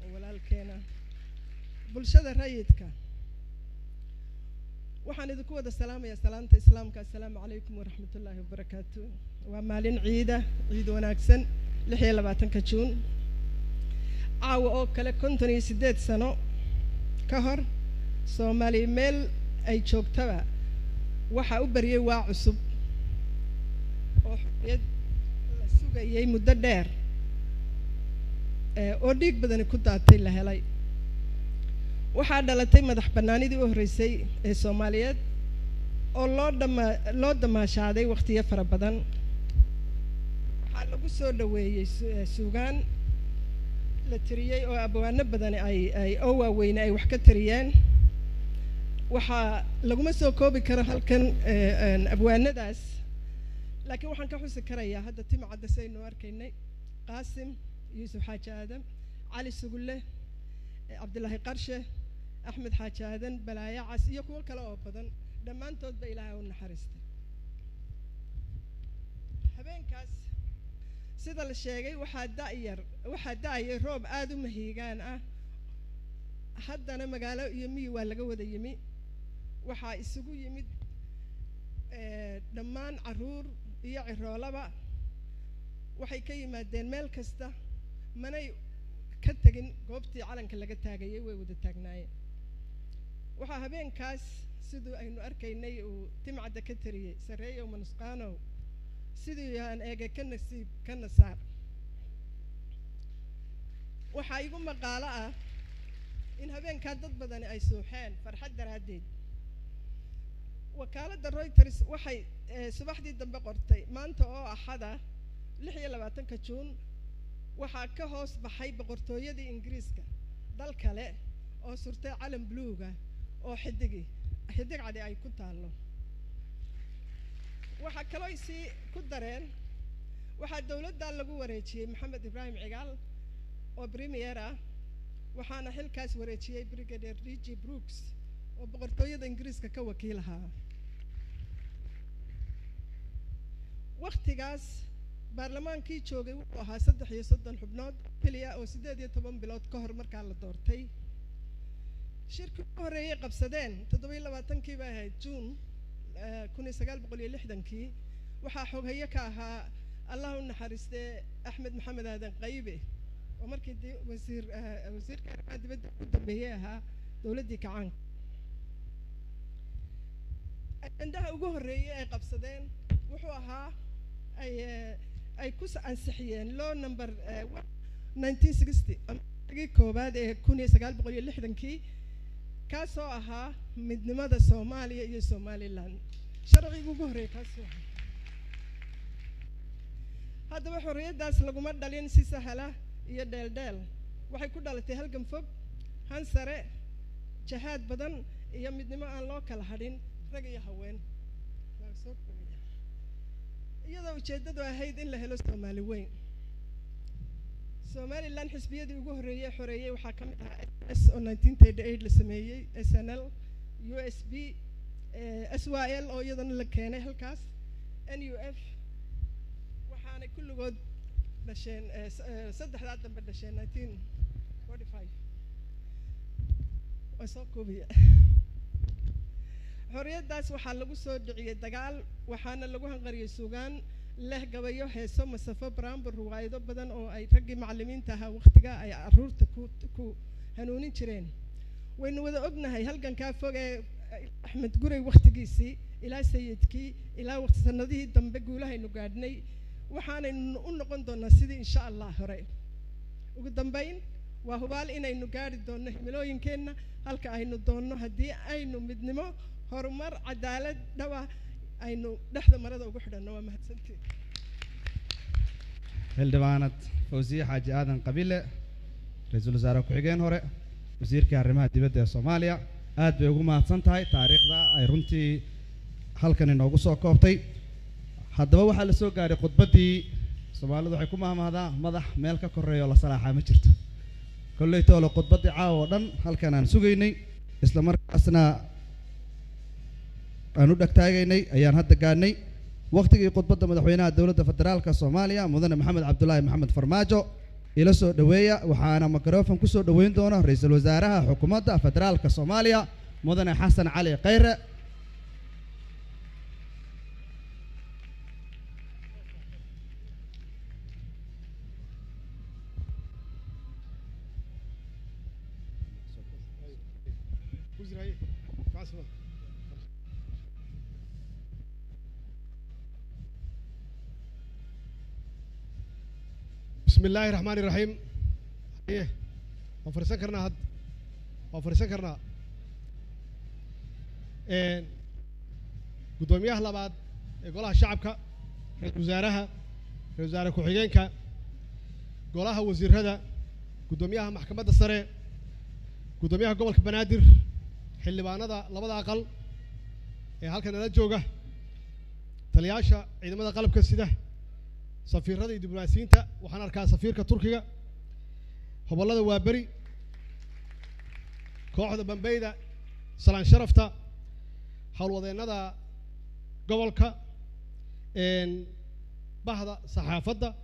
oo walaalkeena bulshada rayidka waxaan idinku wada salaamayaa salaanta islaamka assalaamu calaykum waraxmatullaahi wabarakaatu waa maalin ciid wanaagsan 26 juun caawa oo kale 58 sano ka hor Soomaaliya meel ay joogtaba waxa u bariyay waa cusub oo xorriyad la sugayay muddo dheer oo dhiig badan ku daatay la helay waxaa dhalatay madax bannaanidii u horeysay ee Soomaaliyeed oo loo damaashaaday waqtiyo fara badan waxaa lagu soo dhaweeyay suugaan la tiriyay oo abwaano badan ay oo waaweyn ay wax ka tiriyeen waxaa laguma soo koobi karo halkan abwaanadaas laakiin waxaan ka xusi karayaa hadda tima cadasaynu arkaynay qaasim yuusuf xaaji aadan cali sugulle cabdilaahi qarshe axmed xaaji aadan balaayo cas iyo kuwo kale oo badan dhammaantoodba ilaahay u naxariistay habeenkaas sida la sheegay waxaa da'ayay roob aad u mahiigaan ah haddana magaalo iyo miyi waa laga wada yimi waxaa isugu yimid dhammaan caruur iyo ciroolaba waxay ka yimaadeen meel kasta manay ka tagin goobtii calanka laga taagayay way wada taagnaayeen waxaa habeenkaas sidoo aynu arkaynay uu timcada ka tiriyay sareeyo manusqaano sidoo aan eegay ka nasiib ka nasaar waxaa igu maqaalo ah in habeenkaa dad badani ay suuxeen farxad daraadeed wakaaladda Reuters waxay subaxdii dambe qortay maanta oo axada 26 Juun waxaa ka hoos baxay boqortooyadii Ingiriiska dal kale oo surtay calan buluuga oo xidig cadi ay ku taalo waxaa kaloo si ku dareen waxaa dawladda lagu wareejiyay Maxamed Ibrahim Cigaal oo premier ah waxaana xilkaas wareejiyay Brigadier D.G. Brooks oo boqortooyada Ingiriiska ka wakiil ahaa waqtigaas baarlamaankii joogay wuxuu ahaa 33 xubnood kaliya oo 18 bilood ka hor markaa la doortay shirkii ugu horeeyay qabsadeen 27kii bay ahayd Juun 1960kii waxaa xoghaye ka ahaa Allah u naxariistay Axmed Maxamed Aadan Qaybe oo markii wasiirka dibadda u dambeeyay ahaa dawladdii kacaanka ajandaha ugu horeeyay ay qabsadeen wuxuu ahaa ay ku ansixiyeen law number 1960 amagii koobaad ee 1960kii kaasoo ahaa midnimada Soomaaliya iyo Somaliland sharciga ugu horeeyay kaasoo haddaba xorriyadaas laguma dhalin si sahla iyo dheeldheel waxay ku dhalatay halgan fog hansare jahaad badan iyo midnimo aan loo kala hadhin rag iyo haween iyadoo ujeedadu ahayd in la helo Soomaali weyn Somaliland xisbiyadii ugu horeeyay xoreeyay waxaa ka mid ah S oo 1938 la sameeyay SNL USB SYL oo iyadana la keenay halkaas NUF waxaana kulligood dhasheen saddexda dambe dhasheen 1945 wasoo koobiya xorriyadaas waxaa lagu soo dhiciyay dagaal waxaana lagu hanqariyay suugaan leh gabayo heeso masafo baraambur ruwaayado badan oo ay raggii macallimiinta ahaa waqtiga ay caruurta ku hanuunin jireen waynu wada ognahay halgankaa fog ee Axmed Gurey waqtigiisii ilaa sayidkii ilaa waqti sanadihii dambe guulahaynu gaadhnay waxaanaynu u noqon doonaa sidii insha Allah hore ugu dambeyn waa hubaal inaynu gaari doonno himilooyinkeenna halka aynu doonno haddii aynu midnimo horumar cadaalad dhawa aynu dhexda marada ugu xidhanno waa mahadsantiin xildhibaanad Fawziya Xaaji Aadan Qabile ra'iisul wasaare ku-xigeen hore wasiirka arrimaha dibadda ee Soomaaliya aad bay ugu mahadsan tahay taariikhda ay runtii halkan inoogu soo koobtay haddaba waxaa la soo gaaray khudbaddii Soomaalidu waxay ku mahmahdaa madax meel ka koreeyo la salaaxa ma jirto kolley toolo khudbaddii caawa oo dhan halkan aan sugaynay isla markaasna aan u dhagtaagaynay ayaan hadda gaadhnay waqtigii khudbadda madaxweynaha dowladda federaalka Soomaaliya mudane Maxamed Cabdullaahi Maxamed Farmaajo ila soo dhaweeya waxaana mikrofon ku soo dhaweyn doona ra'iisul wasaaraha xukuumadda federaalka Soomaaliya mudane Xasan Cali Khayre. بسم الله الرحمن الرحيم. إيه وفرسان كرنا هاد وفرسان كرنا قدوميها لبعض يقولها شعبك وزارها وزارة كحيينك قولها وزير هذا قدوميها محكمة السرية قدوميها قبل بنادر حل بانا لبضع أقل هل كان نجوجه تلياشة عندما قلب كسيده سفير هذا دبلوماسيين تا وحنا ركان سفير كتركيا هبلا ذا وابري كوحدة بنبيدا سلام شرفتا حول وضعنا ذا قبل كا إن بعض صحافة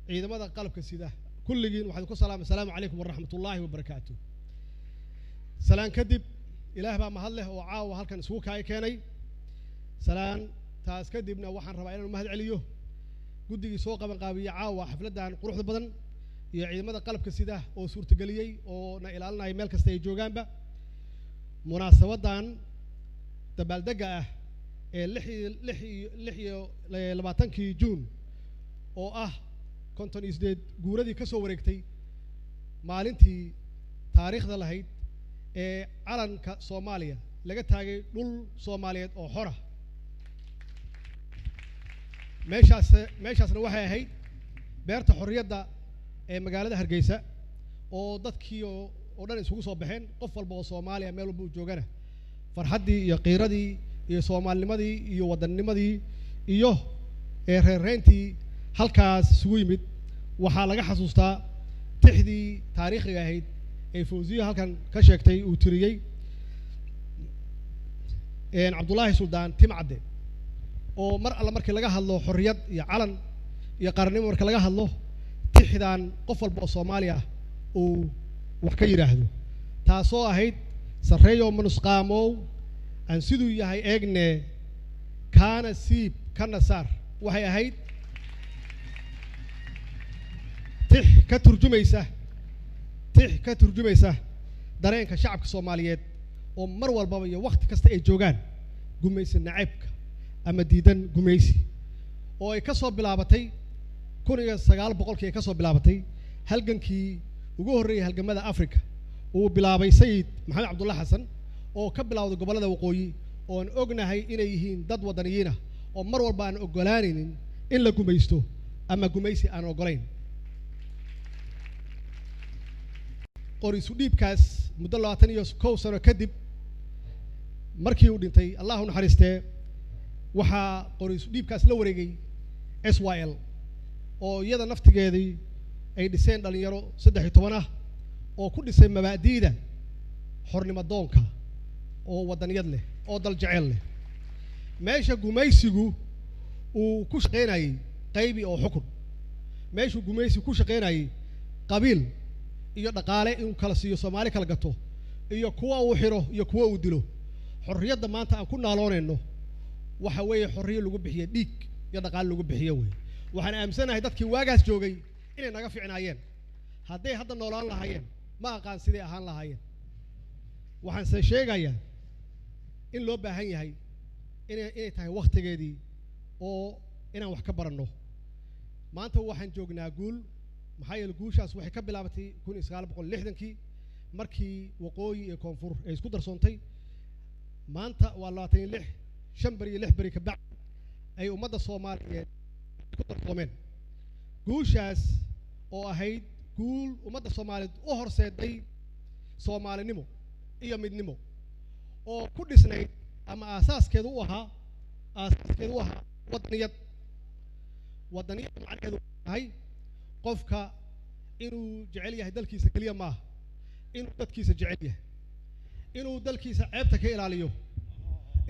عندما ذا قلب كسيده كل جين واحد يقول السلام عليكم ورحمة الله وبركاته. سلام كذب إله بقى محله وعاو هل كان سوق هاي كاني سلام تاس كذبنا وحن ربعنا المهد عليه قدي سوق من قابية عاو حفلتان قروح البدن يعني ماذا قلب كسيده أو صورة قليي أو نقلنا إيميل كستيجو جنبه مناسبة دان تبال دقة لحي لبعتنكي جون أو كنتن إزداد جوردي كسو ورقتي مالنتي تاريخ ذا لهيد علن كصوماليا لقيت هاي دول صوماليات أو حرة meeshaasna waxay ahayd beerta xorriyadda ee magaalada Hargeysa oo dadkii oo dhan isugu soo baxeen qof walba oo Soomaaliya meel walba uu joogana farxadii iyo qiiradii iyo Soomaalinimadii iyo wadanimadii iyo reereyntii halkaas isugu yimid waxaa laga xasuustaa tixdii taariikhiga ahayd ee Fawziya halkan ka sheegtay uu tiriyay Cabdullaahi Suldaan Timcadde oo mar alla markii laga hadlo xorriyad iyo calan iyo qaranimo marka laga hadlo tixdaan qof walba oo Soomaaliya uu wax ka yiraahdo taasoo ahayd sareeyo manusqaamow aan siduu yahay eegne kaana siib kana saar waxay ahayd tix ka turjumaysa dareenka shacabka Soomaaliyeed oo mar walba iyo waqti kasta ay joogaan gumaysi nacaybka ama diidan gumaysi oo ay ka soo bilaabatay 1900 ay ka soo bilaabatay halgankii ugu horeeyay halgamada Afrika uu bilaabay Sayid Maxamed Cabdullaahi Xasan oo ka bilaawday gobolada waqooyi oo aan ognahay inay yihiin dad wadaniyiin ah oo mar walba aan ogolaanaynin in la gumaysto ama gumaysi aan ogolayn qoriisu dhiibkaas muddo 21 sano kadib markii uu dhintay Allahu naxariistee waxaa qoriisu dhiibkaas la wareegay SYL oo iyada naftigeedii ay dhiseen dhalinyaro 13 ah oo ku dhisay mabaadiida xornimo doonka oo wadaniyad leh oo dal jecel leh meesha gumaysigu uu ku shaqeynayay qaybi oo xukun meesha gumaysigu ku shaqeynayay qabiil iyo dhaqaale inuu kala siiyo Soomaali kala gato iyo kuwa uu xiro iyo kuwa uu dilo xorriyadda maanta aan ku naaloonayno waxa weeye xorriyo lagu bixiyo dhiig iyo dhaqaale lagu bixiyo way waxaan aamsanahay dadkii waagaas joogay inay naga fiicnaayeen hadday hadda noolaan lahaayeen ma aqaan sidee ahaan lahaayeen waxaan se sheegayaa in loo baahan yahay inay tahay waqtigeedii oo inaan wax ka baranno maanta waxaan joognaa guul maxaa yeelay guushaas waxay ka bilaabatay 1960kii markii waqooyi iyo koonfur ay isku darsoontay maanta waa 26 5 bari iyo 6 bari ka bacd ay ummadda Soomaaliyeed ku darsoomeen guushaas oo ahayd guul ummadda Soomaaliyeed u horseeday Soomaalinimo iyo midnimo oo ku dhisnayd ama asaaskeedu u ahaa wadaniyad macnaheedu tahay qofka inuu jecel yahay dalkiisa kaliya ma inuu dadkiisa jecel yahay inuu dalkiisa ceebta ka ilaaliyo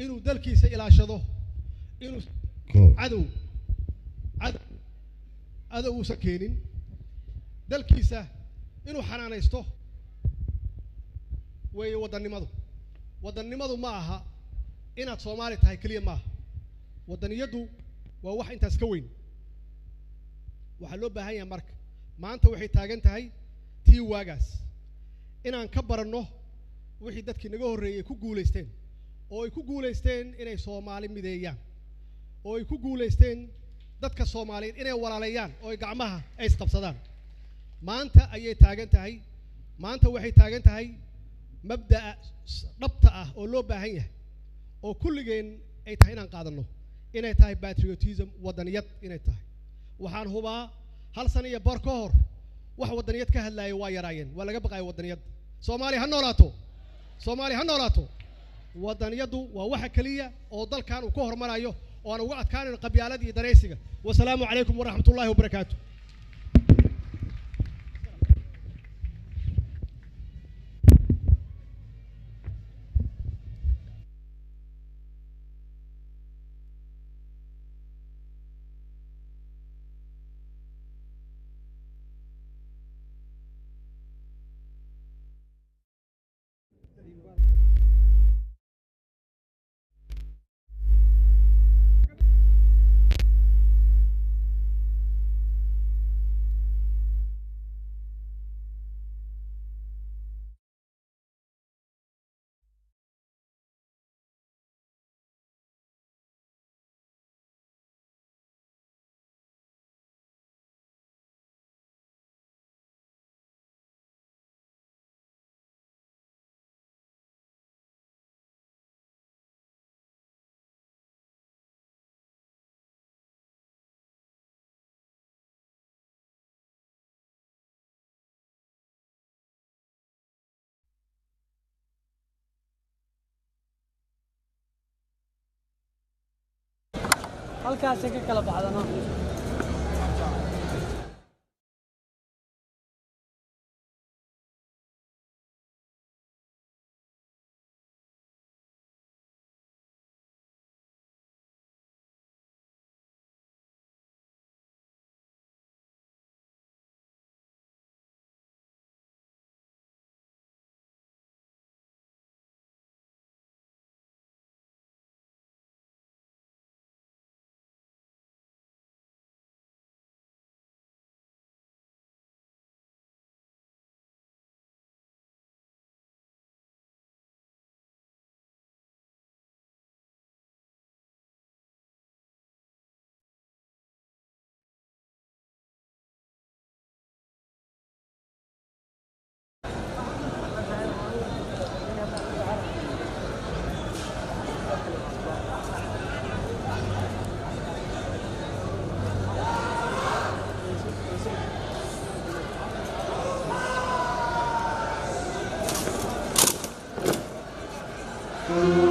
inuu dalkiisa ilaashado inuu cadow uusan keenin dalkiisa inuu xanaanaysto weeye wadannimadu ma aha inaad Soomaali tahay kaliya ma aha waddaniyadu waa wax intaas ka weyn waxa loo baahan yahay marka maanta waxay taagan tahay tii waagaas inaan ka baranno wixii dadkii naga horreeyay ku guuleysteen oo ay ku guuleysteen inay Soomaali mideeyaan oo ay ku guuleysteen dadka Soomaaliyeed inay walaaleeyaan oo ay gacmaha ay isqabsadaan maanta ayay taagan tahay maanta waxay taagan tahay mabda'a dhabta ah oo loo baahan yahay oo kulligeen ay tahay inaan qaadanno inay tahay patriotism waddaniyad inay tahay waxaan hubaa hal sano iyo bar ka hor wax waddaniyad ka hadlaaya waa yaraayeen waa laga baqayo waddaniyad Soomaali ha noolaato waddaniyadu waa waxa kaliya oo dalkan uu ka hormarayo oo aan uga adkaanayn qabyaalada iyo dareysiga wasalaamu calaykum waraxmatullaahi wabarakaatuh halkaas ka kala baxdana Thank you.